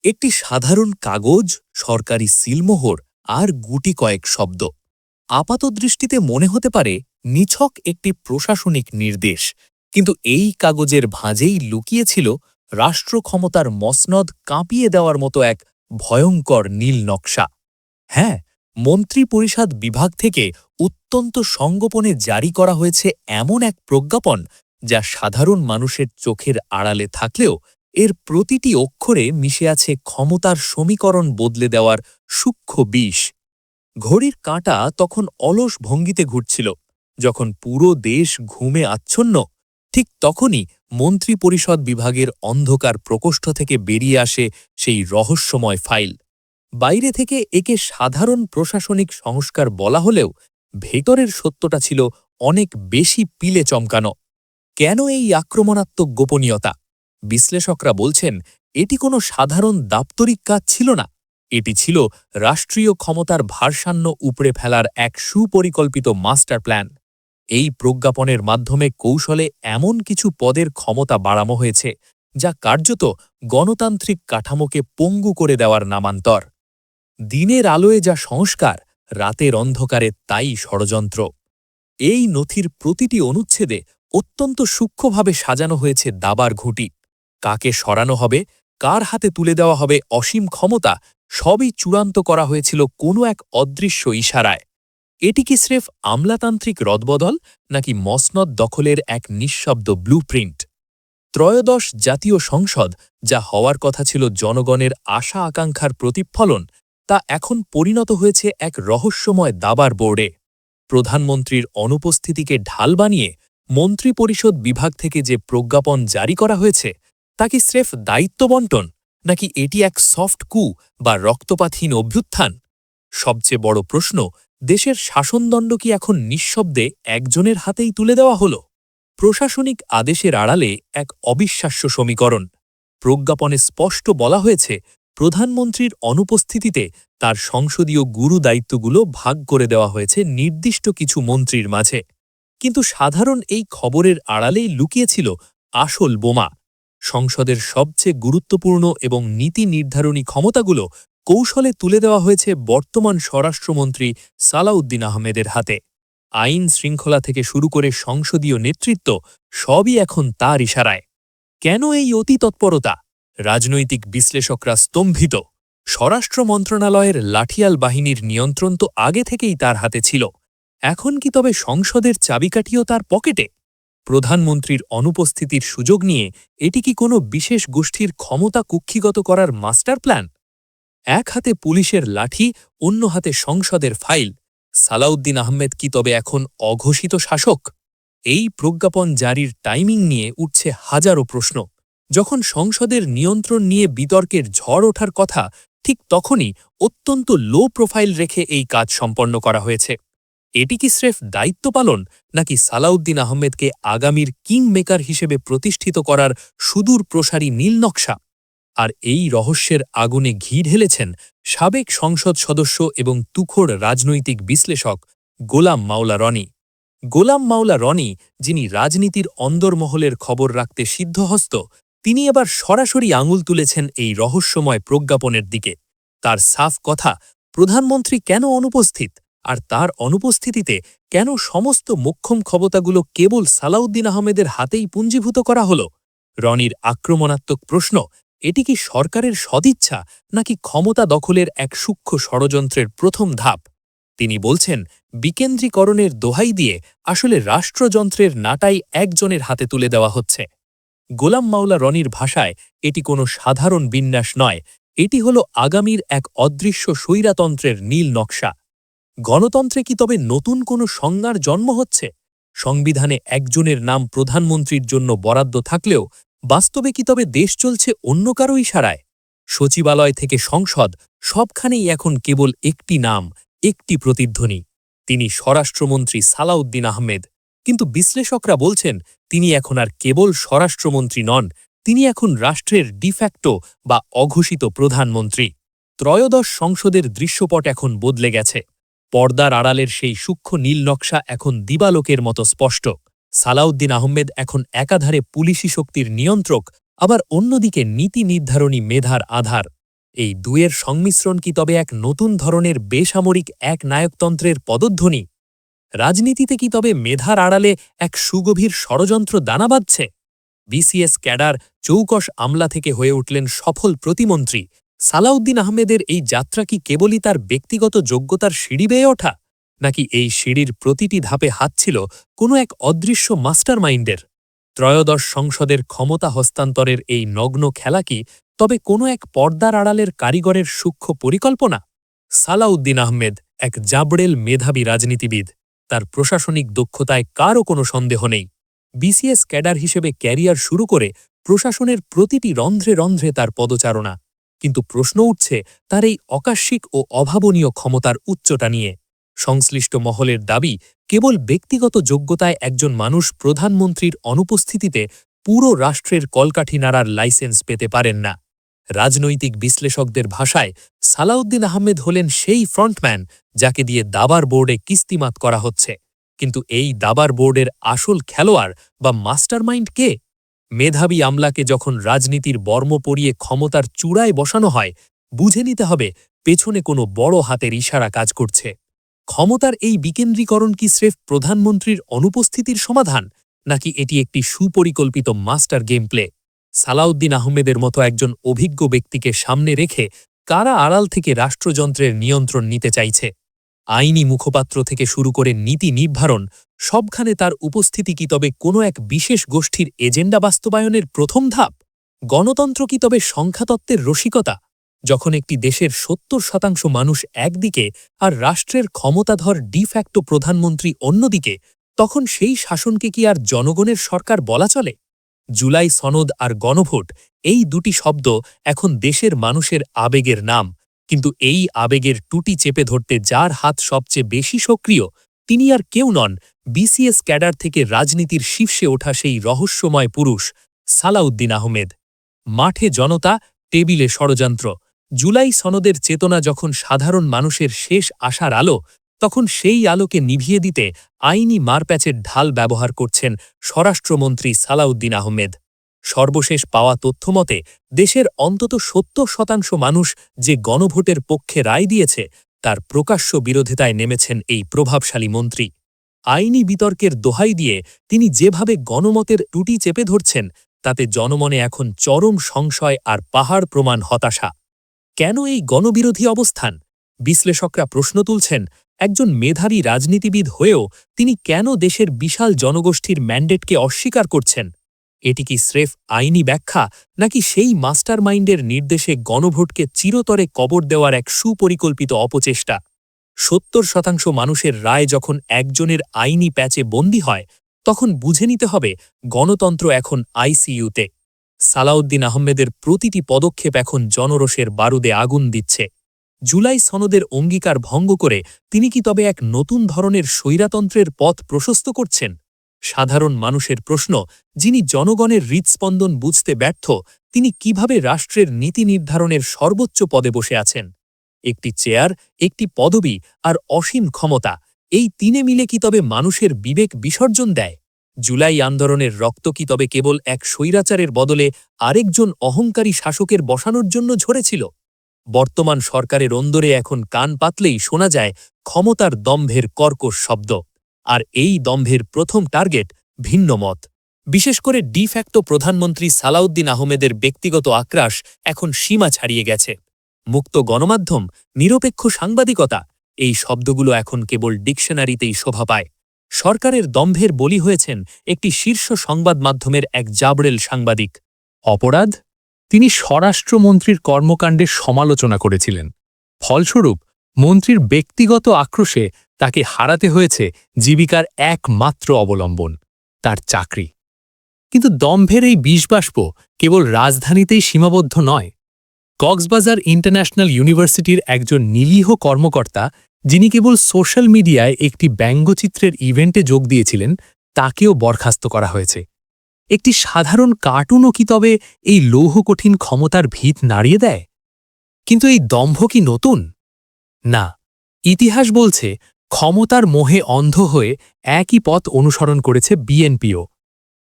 একটি সাধারণ কাগজ, সরকারি সিলমোহর আর গুটি কয়েক শব্দ। আপাতদৃষ্টিতে মনে হতে পারে নিছক একটি প্রশাসনিক নির্দেশ, কিন্তু এই কাগজের ভাঁজেই লুকিয়ে ছিল রাষ্ট্র ক্ষমতার মসনদ কাঁপিয়ে দেওয়ার মতো এক ভয়ঙ্কর নীল নকশা। হ্যাঁ, মন্ত্রিপরিষদ বিভাগ থেকে অত্যন্ত সংগোপনে জারি করা হয়েছে এমন এক প্রজ্ঞাপন, যা সাধারণ মানুষের চোখের আড়ালে থাকলেও এর প্রতিটি অক্ষরে মিশে আছে ক্ষমতার সমীকরণ বদলে দেওয়ার সূক্ষ্ম বিষ। ঘড়ির কাঁটা তখন অলস ভঙ্গিতে ঘুরছিল, যখন পুরো দেশ ঘুমে আচ্ছন্ন। ঠিক তখনই মন্ত্রিপরিষদ বিভাগের অন্ধকার প্রকোষ্ঠ থেকে বেরিয়ে আসে সেই রহস্যময় ফাইল। বাইরে থেকে একে সাধারণ প্রশাসনিক সংস্কার বলা হলেও ভেতরের সত্যটা ছিল অনেক বেশি পিলে চমকানো। কেন এই আক্রমণাত্মক গোপনীয়তা? বিশ্লেষকরা বলছেন, এটি কোনো সাধারণ দাপ্তরিক কাজ ছিল না। এটি ছিল রাষ্ট্রীয় ক্ষমতার ভারসাম্য উপড়ে ফেলার এক সুপরিকল্পিত মাস্টার প্ল্যান। এই প্রজ্ঞাপনের মাধ্যমে কৌশলে এমন কিছু পদের ক্ষমতা বাড়ানো হয়েছে, যা কার্যত গণতান্ত্রিক কাঠামোকে পঙ্গু করে দেওয়ার নামান্তর। দিনের আলোয় যা সংস্কার, রাতের অন্ধকারে তাই ষড়যন্ত্র। এই নথির প্রতিটি অনুচ্ছেদে অত্যন্ত সূক্ষ্মভাবে সাজানো হয়েছে দাবার ঘুঁটি। কাকে সরানো হবে, কার হাতে তুলে দেওয়া হবে অসীম ক্ষমতা, সবই চূড়ান্ত করা হয়েছিল কোনো এক অদৃশ্য ইশারায়। এটি কি স্রেফ আমলাতান্ত্রিক রদবদল, নাকি মসনদ দখলের এক নিঃশব্দ ব্লুপ্রিন্ট? ত্রয়োদশ জাতীয় সংসদ, যা হওয়ার কথা ছিল জনগণের আশা আকাঙ্ক্ষার প্রতিফলন, তা এখন পরিণত হয়েছে এক রহস্যময় দাবার বোর্ডে। প্রধানমন্ত্রীর অনুপস্থিতিকে ঢাল বানিয়ে মন্ত্রিপরিষদ বিভাগ থেকে যে প্রজ্ঞাপন জারি করা হয়েছে, তা কি স্রেফ দায়িত্ব বণ্টন, নাকি এটি এক সফট কু বা রক্তপাতহীন অভ্যুত্থান? সবচেয়ে বড় প্রশ্ন, দেশের শাসনদণ্ড কি এখন নিঃশব্দে একজনের হাতেই তুলে দেওয়া হল? প্রশাসনিক আদেশের আড়ালে এক অবিশ্বাস্য সমীকরণ। প্রজ্ঞাপনে স্পষ্ট বলা হয়েছে, প্রধানমন্ত্রীর অনুপস্থিতিতে তার সংসদীয় গুরু দায়িত্বগুলো ভাগ করে দেওয়া হয়েছে নির্দিষ্ট কিছু মন্ত্রীর মাঝে। কিন্তু সাধারণ এই খবরের আড়ালেই লুকিয়েছিল আসল বোমা। সংসদের সবচেয়ে গুরুত্বপূর্ণ এবং নীতি নির্ধারণী ক্ষমতাগুলো কৌশলে তুলে দেওয়া হয়েছে বর্তমান স্বরাষ্ট্রমন্ত্রী সালাউদ্দিন আহমেদের হাতে। আইন শৃঙ্খলা থেকে শুরু করে সংসদীয় নেতৃত্ব, সবই এখন তার ইশারায়। কেন এই অতি তৎপরতা? রাজনৈতিক বিশ্লেষকরা স্তম্ভিত। স্বরাষ্ট্র মন্ত্রণালয়ের লাঠিয়াল বাহিনীর নিয়ন্ত্রণ তো আগে থেকেই তার হাতে ছিল। এখন কি তবে সংসদের চাবিকাঠিও তার পকেটে? প্রধানমন্ত্রীর অনুপস্থিতির সুযোগ নিয়ে এটি কি কোনো বিশেষ গোষ্ঠীর ক্ষমতা কুক্ষিগত করার মাস্টার প্ল্যান? এক হাতে পুলিশের লাঠি, অন্য হাতে সংসদের ফাইল। সালাউদ্দিন আহমেদ কি তবে এখন অঘোষিত শাসক? এই প্রজ্ঞাপন জারির টাইমিং নিয়ে উঠছে হাজারো প্রশ্ন। যখন সংসদের নিয়ন্ত্রণ নিয়ে বিতর্কের ঝড় ওঠার কথা, ঠিক তখনই অত্যন্ত লো প্রোফাইল রেখে এই কাজ সম্পন্ন করা হয়েছে। এটি কি স্রেফ দায়িত্ব পালন, নাকি সালাউদ্দিন আহমেদকে আগামীর কিং মেকার হিসেবে প্রতিষ্ঠিত করার সুদূর প্রসারী নীল নকশা? আর এই রহস্যের আগুনে ঘি ঢেলেছেন সাবেক সংসদ সদস্য এবং তুখোড় রাজনৈতিক বিশ্লেষক গোলাম মাওলা রনি। গোলাম মাওলা রনি, যিনি রাজনীতির অন্দরমহলের খবর রাখতে সিদ্ধহস্ত, তিনি এবার সরাসরি আঙুল তুলেছেন এই রহস্যময় প্রজ্ঞাপনের দিকে। তার সাফ কথা, প্রধানমন্ত্রী কেন অনুপস্থিত, আর তার অনুপস্থিতিতে কেন সমস্ত মোক্ষম ক্ষমতাগুলো কেবল সালাউদ্দিন আহমেদের হাতেই পুঞ্জীভূত করা হল? রনির আক্রমণাত্মক প্রশ্ন, এটি কি সরকারের সদিচ্ছা, নাকি ক্ষমতা দখলের এক সূক্ষ্ম ষড়যন্ত্রের প্রথম ধাপ? তিনি বলছেন, বিকেন্দ্রীকরণের দোহাই দিয়ে আসলে রাষ্ট্রযন্ত্রের নাটাই একজনের হাতে তুলে দেওয়া হচ্ছে। গোলাম মাওলা রনির ভাষায়, এটি কোনো সাধারণ বিন্যাস নয়, এটি হল আগামীর এক অদৃশ্য স্বৈরাতন্ত্রের নীল নকশা। গণতন্ত্রে কি তবে নতুন কোনো সংজ্ঞার জন্ম হচ্ছে? সংবিধানে একজনের নাম প্রধানমন্ত্রীর জন্য বরাদ্দ থাকলেও বাস্তবে কি তবে দেশ চলছে অন্য কারো ইশারায়? সচিবালয় থেকে সংসদ, সবখানেই এখন কেবল একটি নাম, একটি প্রতিধ্বনি। তিনি স্বরাষ্ট্রমন্ত্রী সালাউদ্দিন আহমেদ। কিন্তু বিশ্লেষকরা বলছেন, তিনি এখন আর কেবল স্বরাষ্ট্রমন্ত্রী নন, তিনি এখন রাষ্ট্রের ডিফ্যাক্টো বা অঘোষিত প্রধানমন্ত্রী। ত্রয়োদশ সংসদের দৃশ্যপট এখন বদলে গেছে। পর্দার আড়ালের সেই সূক্ষ্ম নীল নকশা এখন দিবালোকের মতো স্পষ্ট। সালাউদ্দিন আহমেদ এখন একাধারে পুলিশি শক্তির নিয়ন্ত্রক, আবার অন্যদিকে নীতি নির্ধারণী মেধার আধার। এই দুয়ের সংমিশ্রণ কি তবে এক নতুন ধরনের বেসামরিক এক নায়কতন্ত্রের পদধ্বনি? রাজনীতিতে কি তবে মেধার আড়ালে এক সুগভীর ষড়যন্ত্র দানা বাঁধছে? বিসিএস ক্যাডার চৌকস আমলা থেকে হয়ে উঠলেন সফল প্রতিমন্ত্রী। সালাউদ্দিন আহমেদের এই যাত্রা কি কেবলই তার ব্যক্তিগত যোগ্যতার সিঁড়ি বেয়ে ওঠা, নাকি এই সিঁড়ির প্রতিটি ধাপে হাত ছিল কোনো এক অদৃশ্য মাস্টারমাইন্ডের? ত্রয়োদশ সংসদের ক্ষমতা হস্তান্তরের এই নগ্ন খেলা কি তবে কোনো এক পর্দার আড়ালের কারিগরের সূক্ষ্ম পরিকল্পনা? সালাউদ্দিন আহমেদ এক জাবড়েল মেধাবী রাজনীতিবিদ। তার প্রশাসনিক দক্ষতায় কারও কোনো সন্দেহ নেই। বিসিএস ক্যাডার হিসেবে ক্যারিয়ার শুরু করে প্রশাসনের প্রতিটি রন্ধ্রে রন্ধ্রে তার পদচারণা। কিন্তু প্রশ্ন উঠছে তার এই অকাস্মিক ও অভাবনীয় ক্ষমতার উচ্চতা নিয়ে। সংশ্লিষ্ট মহলের দাবি, কেবল ব্যক্তিগত যোগ্যতায় একজন মানুষ প্রধানমন্ত্রীর অনুপস্থিতিতে পুরো রাষ্ট্রের কলকাঠি নাড়ার লাইসেন্স পেতে পারেন না। রাজনৈতিক বিশ্লেষকদের ভাষায় সালাউদ্দিন আহমেদ হলেন সেই ফ্রন্টম্যান যাকে দিয়ে দাবার বোর্ডে কিস্তিমাত করা হচ্ছে। কিন্তু এই দাবার বোর্ডের আসল খেলোয়াড় বা মাস্টারমাইন্ড কে? মেধাবী আমলাকে যখন রাজনীতির বর্ম পরিয়ে ক্ষমতার চূড়ায় বসানো হয়, বুঝে নিতে হবে পেছনে কোনো বড় হাতের ইশারা কাজ করছে। ক্ষমতার এই বিকেন্দ্রীকরণ কি স্রেফ প্রধানমন্ত্রীর অনুপস্থিতির সমাধান, নাকি এটি একটি সুপরিকল্পিত মাস্টার গেম প্লে? সালাউদ্দিন আহমেদের মতো একজন অভিজ্ঞ ব্যক্তিকে সামনে রেখে কারা আড়াল থেকে রাষ্ট্রযন্ত্রের নিয়ন্ত্রণ নিতে চাইছে? আইনি মুখপাত্র থেকে শুরু করে নীতি নির্ধারণ, সবখানে তার উপস্থিতি কি তবে কোনো এক বিশেষ গোষ্ঠীর এজেন্ডা বাস্তবায়নের প্রথম ধাপ? গণতন্ত্র কি তবে সংখ্যাতত্ত্বের রসিকতা? যখন একটি দেশের ৭০% মানুষ একদিকে আর রাষ্ট্রের ক্ষমতাধর ডিফ্যাক্টো প্রধানমন্ত্রী অন্যদিকে, তখন সেই শাসনকে কি আর জনগণের সরকার বলা চলে? জুলাই সনদ আর গণভোট, এই দুটি শব্দ এখন দেশের মানুষের আবেগের নাম। কিন্তু এই আবেগের টুটি চেপে ধরতে যার হাত সবচেয়ে বেশি সক্রিয়, তিনি আর কেউ নন বিসিএস ক্যাডার থেকে রাজনীতির শীর্ষে ওঠা সেই রহস্যময় পুরুষ সালাউদ্দিন আহমেদ। মাঠে জনতা, টেবিলে ষড়যন্ত্র। জুলাই সনদের চেতনা যখন সাধারণ মানুষের শেষ আশার আলো, তখন সেই আলোকে নিভিয়ে দিতে আইনি মারপ্যাচের ঢাল ব্যবহার করছেন স্বরাষ্ট্রমন্ত্রী সালাউদ্দিন আহমেদ। সর্বশেষ পাওয়া তথ্যমতে দেশের অন্তত ৭০% মানুষ যে গণভোটের পক্ষে রায় দিয়েছে, তার প্রকাশ্য বিরোধিতায় নেমেছেন এই প্রভাবশালী মন্ত্রী। আইনি বিতর্কের দোহাই দিয়ে তিনি যেভাবে গণমতের টুটি চেপে ধরছেন, তাতে জনমনে এখন চরম সংশয় আর পাহাড় প্রমাণ হতাশা। কেন এই গণবিরোধী অবস্থান? বিশ্লেষকরা প্রশ্ন তুলছেন, একজন মেধাবী রাজনীতিবিদ হয়েও তিনি কেন দেশের বিশাল জনগোষ্ঠীর ম্যান্ডেটকে অস্বীকার করছেন? এটি কি স্রেফ আইনি ব্যাখ্যা, নাকি সেই মাস্টারমাইন্ডের নির্দেশে গণভোটকে চিরতরে কবর দেওয়ার এক সুপরিকল্পিত অপচেষ্টা? ৭০% মানুষের রায় যখন একজনের আইনি প্যাচে বন্দী হয়, তখন বুঝে নিতে হবে গণতন্ত্র এখন আইসিইউতে। সালাউদ্দিন আহমেদের প্রতিটি পদক্ষেপ এখন জনরোষের বারুদে আগুন দিচ্ছে। জুলাই সনদের অঙ্গীকার ভঙ্গ করে তিনি কি তবে এক নতুন ধরনের স্বৈরাতন্ত্রের পথ প্রশস্ত করছেন? সাধারণ মানুষের প্রশ্ন, যিনি জনগণের হৃৎস্পন্দন বুঝতে ব্যর্থ, তিনি কিভাবে রাষ্ট্রের নীতি নির্ধারণের সর্বোচ্চ পদে বসে আছেন? একটি চেয়ার, একটি পদবি আর অসীম ক্ষমতা, এই তিনে মিলে কি তবে মানুষের বিবেক বিসর্জন দেয়? জুলাই আন্দোলনের রক্ত কি তবে কেবল এক স্বৈরাচারের বদলে আরেকজন অহংকারী শাসকের বসানোর জন্য ঝরেছিল? বর্তমান সরকারের অন্দরে এখন কান পাতলেই শোনা যায় ক্ষমতার দম্ভের কর্কশ শব্দ। আর এই দম্ভের প্রথম টার্গেট ভিন্ন মত। বিশেষ করে ডিফ্যাক্টো প্রধানমন্ত্রী সালাউদ্দিন আহমেদের ব্যক্তিগত আক্রাশ এখন সীমা ছাড়িয়ে গেছে। মুক্ত গণমাধ্যম, নিরপেক্ষ সাংবাদিকতা, এই শব্দগুলো এখন কেবল ডিকশনারিতেই শোভা পায়। সরকারের দম্ভের বলি হয়েছেন একটি শীর্ষ সংবাদ মাধ্যমের এক জাবড়েল সাংবাদিক। অপরাধ? তিনি স্বরাষ্ট্রমন্ত্রীর কর্মকাণ্ডের সমালোচনা করেছিলেন। ফলস্বরূপ মন্ত্রীর ব্যক্তিগত আক্রোশে তাকে হারাতে হয়েছে জীবিকার একমাত্র অবলম্বন, তার চাকরি। কিন্তু দম্ভের এই বিষবাষ্প কেবল রাজধানীতেই সীমাবদ্ধ নয়। কক্সবাজার ইন্টারন্যাশনাল ইউনিভার্সিটির একজন নিরীহ কর্মকর্তা, যিনি কেবল সোশ্যাল মিডিয়ায় একটি ব্যঙ্গচিত্রের ইভেন্টে যোগ দিয়েছিলেন, তাকেও বরখাস্ত করা হয়েছে। একটি সাধারণ কার্টুনও কি তবে এই লৌহকঠিন ক্ষমতার ভিত নাড়িয়ে দেয়? কিন্তু এই দম্ভ কি নতুন? না, ইতিহাস বলছে ক্ষমতার মোহে অন্ধ হয়ে একই পথ অনুসরণ করেছে বিএনপিও।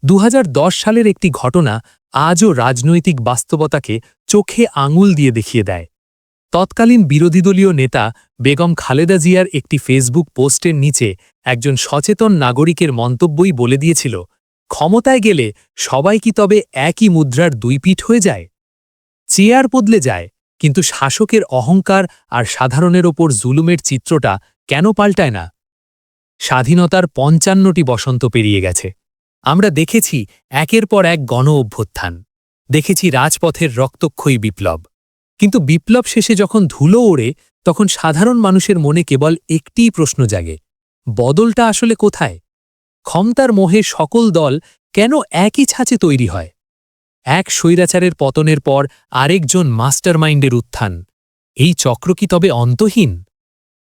২০১০ সালের একটি ঘটনা আজও রাজনৈতিক বাস্তবতাকে চোখে আঙুল দিয়ে দেখিয়ে দেয়। তৎকালীন বিরোধীদলীয় নেতা বেগম খালেদা জিয়ার একটি ফেসবুক পোস্টের নিচে একজন সচেতন নাগরিকের মন্তব্যই বলে দিয়েছিল, ক্ষমতায় গেলে সবাই কি তবে একই মুদ্রার দুই পিঠ হয়ে যায়? চেয়ার বদলে যায়, কিন্তু শাসকের অহংকার আর সাধারণের ওপর জুলুমের চিত্রটা কেন পাল্টায় না? স্বাধীনতার ৫৫টি বসন্ত পেরিয়ে গেছে। আমরা দেখেছি একের পর এক গণ অভ্যুত্থান, দেখেছি রাজপথের রক্তক্ষয়ী বিপ্লব। কিন্তু বিপ্লব শেষে যখন ধুলো ওড়ে, তখন সাধারণ মানুষের মনে কেবল একটিই প্রশ্ন জাগে, বদলটা আসলে কোথায়? ক্ষমতার মোহে সকল দল কেন একই ছাঁচে তৈরি হয়? এক স্বৈরাচারের পতনের পর আরেকজন মাস্টারমাইন্ডের উত্থান, এই চক্র কি তবে অন্তহীন?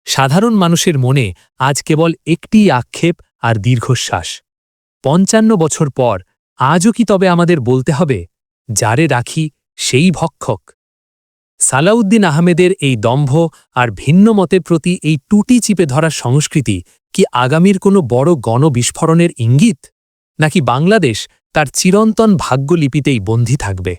সাধারণ মানুষের মনে আজ কেবল একটি আক্ষেপ আর দীর্ঘশ্বাস, ৫৫ বছর পর আজও কি তবে আমাদের বলতে হবে, যারে রাখি সেই ভক্ষক? সালাউদ্দিন আহমেদের এই দম্ভ আর ভিন্ন মতের প্রতি এই টুটি চিপে ধরার সংস্কৃতি কি আগামীর কোনো বড় গণবিস্ফোরণের ইঙ্গিত, নাকি বাংলাদেশ তার চিরন্তন ভাগ্যলিপিতেই বন্দী থাকবে?